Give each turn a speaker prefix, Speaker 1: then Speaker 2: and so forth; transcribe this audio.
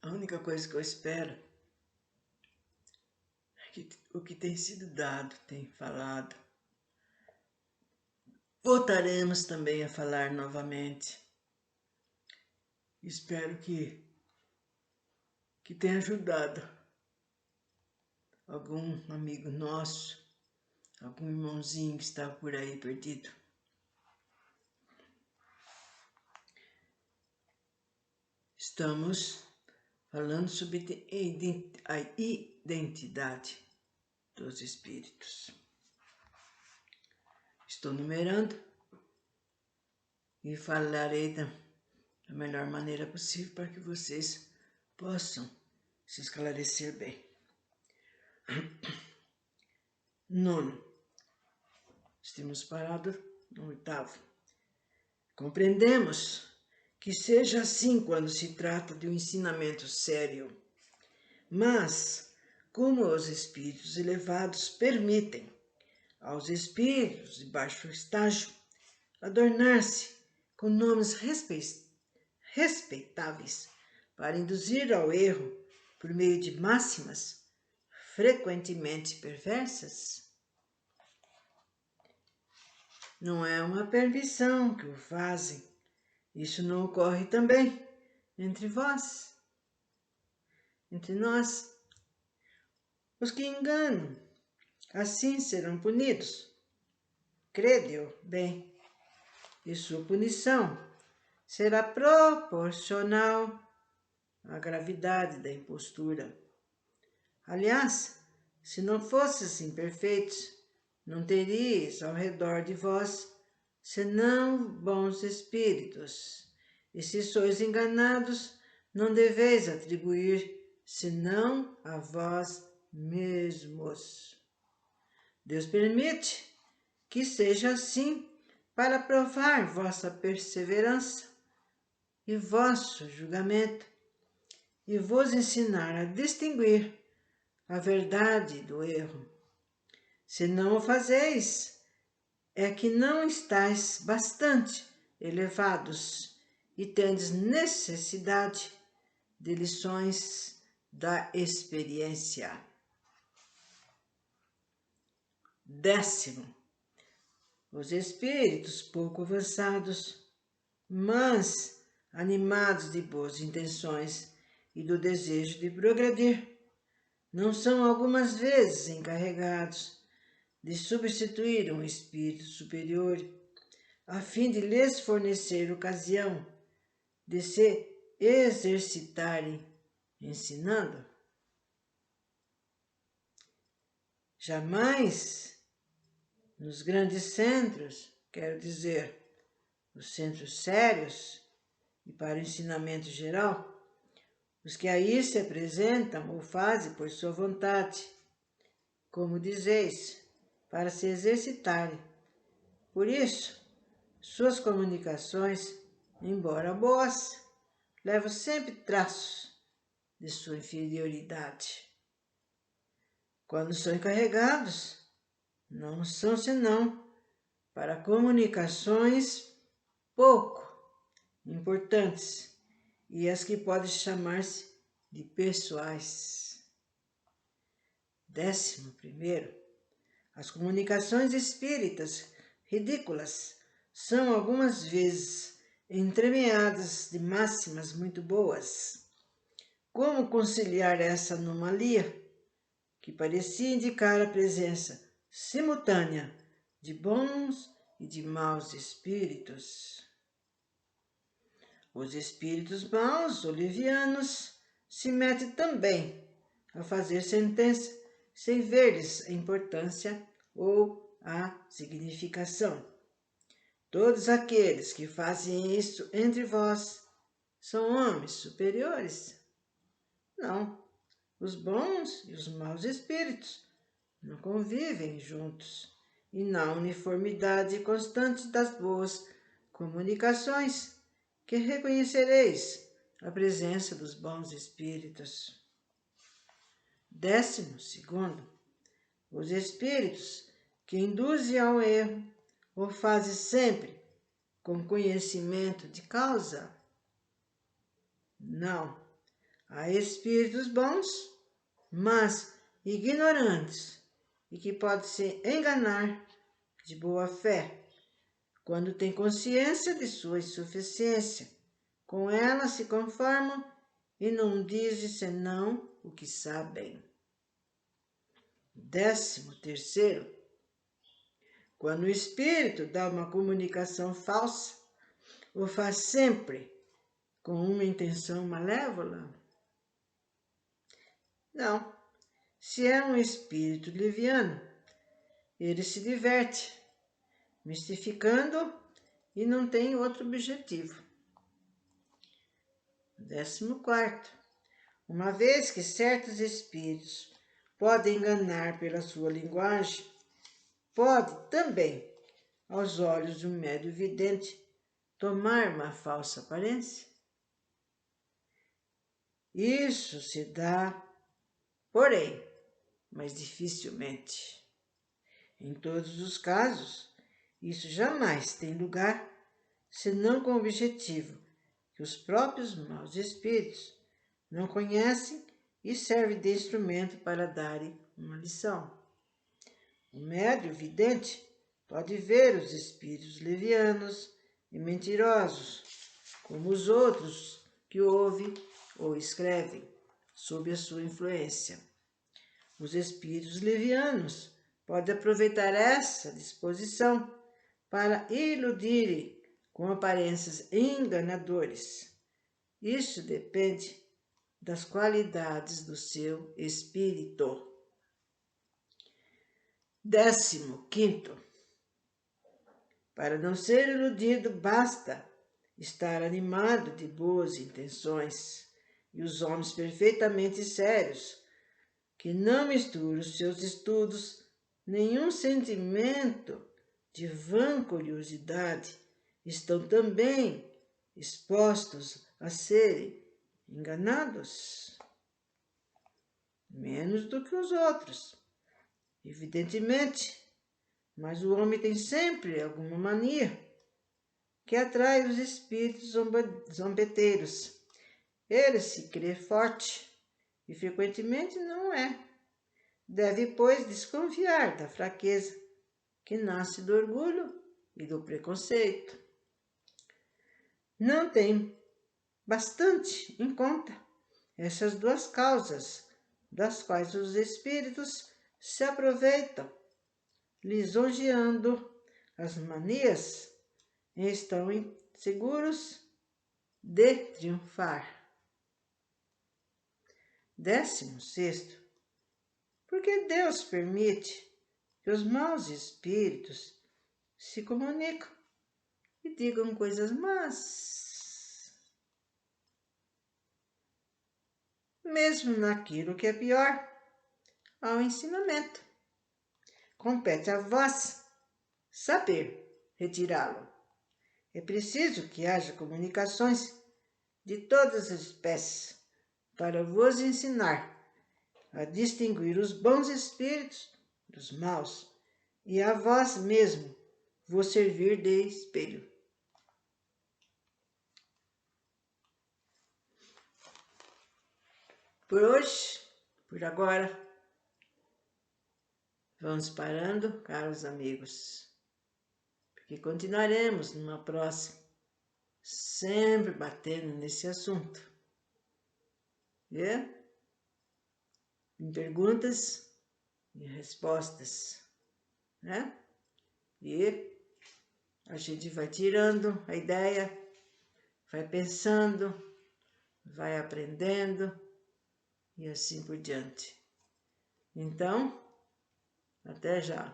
Speaker 1: A única coisa que eu espero é que o que tem sido dado, tem falado, voltaremos também a falar novamente. Espero que tenha ajudado algum amigo nosso, algum irmãozinho que está por aí perdido. Estamos falando sobre a identidade dos espíritos. Estou numerando e falarei da melhor maneira possível para que vocês possam se esclarecer bem. 9. Estamos parados no 8º. Compreendemos que seja assim quando se trata de um ensinamento sério, mas como os espíritos elevados permitem aos espíritos de baixo estágio adornar-se com nomes respeitáveis para induzir ao erro por meio de máximas frequentemente perversas, não é uma permissão que o fazem. Isso não ocorre também entre vós, entre nós. Os que enganam, assim serão punidos. Crede-o bem, e sua punição será proporcional à gravidade da impostura. Aliás, se não fosseis imperfeitos, não teríeis ao redor de vós senão bons espíritos. E se sois enganados, não deveis atribuir senão a vós mesmos. Deus permite que seja assim para provar vossa perseverança e vosso julgamento e vos ensinar a distinguir a verdade do erro. Se não o fazeis, é que não estáis bastante elevados e tendes necessidade de lições da experiência. 10. Os espíritos pouco avançados, mas animados de boas intenções e do desejo de progredir, não são algumas vezes encarregados de substituir um espírito superior, a fim de lhes fornecer ocasião de se exercitarem ensinando? Jamais nos grandes centros, quero dizer, os centros sérios e para o ensinamento geral, os que aí se apresentam o fazem por sua vontade, como dizeis, para se exercitarem. Por isso, suas comunicações, embora boas, levam sempre traços de sua inferioridade. Quando são encarregados, não são senão para comunicações pouco importantes e as que podem chamar-se de pessoais. 11. As comunicações espíritas ridículas são algumas vezes entremeadas de máximas muito boas. Como conciliar essa anomalia que parecia indicar a presença simultânea de bons e de maus espíritos? Os espíritos maus ou levianos se metem também a fazer sentença sem ver-lhes a importância ou a significação. Todos aqueles que fazem isso entre vós são homens superiores? Não, os bons e os maus espíritos não convivem juntos, e na uniformidade constante das boas comunicações que reconhecereis a presença dos bons espíritos. 12. Os espíritos que induzem ao erro o fazem sempre com conhecimento de causa? Não. há espíritos bons, mas ignorantes e que podem se enganar de boa fé, quando têm consciência de sua insuficiência. Com ela se conformam e não dizem senão o que sabem. 13º, quando o espírito dá uma comunicação falsa, o faz sempre com uma intenção malévola? Não. Se é um espírito leviano, ele se diverte, mistificando e não tem outro objetivo. 14º, uma vez que certos espíritos podem enganar pela sua linguagem, pode também, aos olhos de um médium vidente, tomar uma falsa aparência? Isso se dá, porém, mas dificilmente. Em todos os casos, isso jamais tem lugar, senão com o objetivo que os próprios maus espíritos não conhecem e servem de instrumento para darem uma lição. O médium vidente pode ver os espíritos levianos e mentirosos, como os outros que ouvem ou escrevem, sob a sua influência. Os espíritos levianos podem aproveitar essa disposição para iludirem com aparências enganadoras. Isso depende das qualidades do seu espírito. 15º, para não ser iludido, basta estar animado de boas intenções, e os homens perfeitamente sérios, que não misturam os seus estudos, nenhum sentimento de vã curiosidade, estão também expostos a serem enganados, menos do que os outros, evidentemente, mas o homem tem sempre alguma mania que atrai os espíritos zombeteiros. Ele se crê forte e frequentemente não é. Deve, pois, desconfiar da fraqueza que nasce do orgulho e do preconceito. Não tem bastante em conta essas duas causas, das quais os espíritos se aproveitam, lisonjeando as manias, e estão seguros de triunfar. 16º, porque Deus permite que os maus espíritos se comunicam e digam coisas más, mesmo naquilo que é pior, ao ensinamento. Compete a vós saber retirá-lo. É preciso que haja comunicações de todas as espécies para vos ensinar a distinguir os bons espíritos dos maus e a vós mesmo vos servir de espelho. Por hoje, por agora, vamos parando, caros amigos, porque continuaremos numa próxima, sempre batendo nesse assunto. Em perguntas e respostas, né? E a gente vai tirando a ideia, vai pensando, vai aprendendo e assim por diante. Então, até já!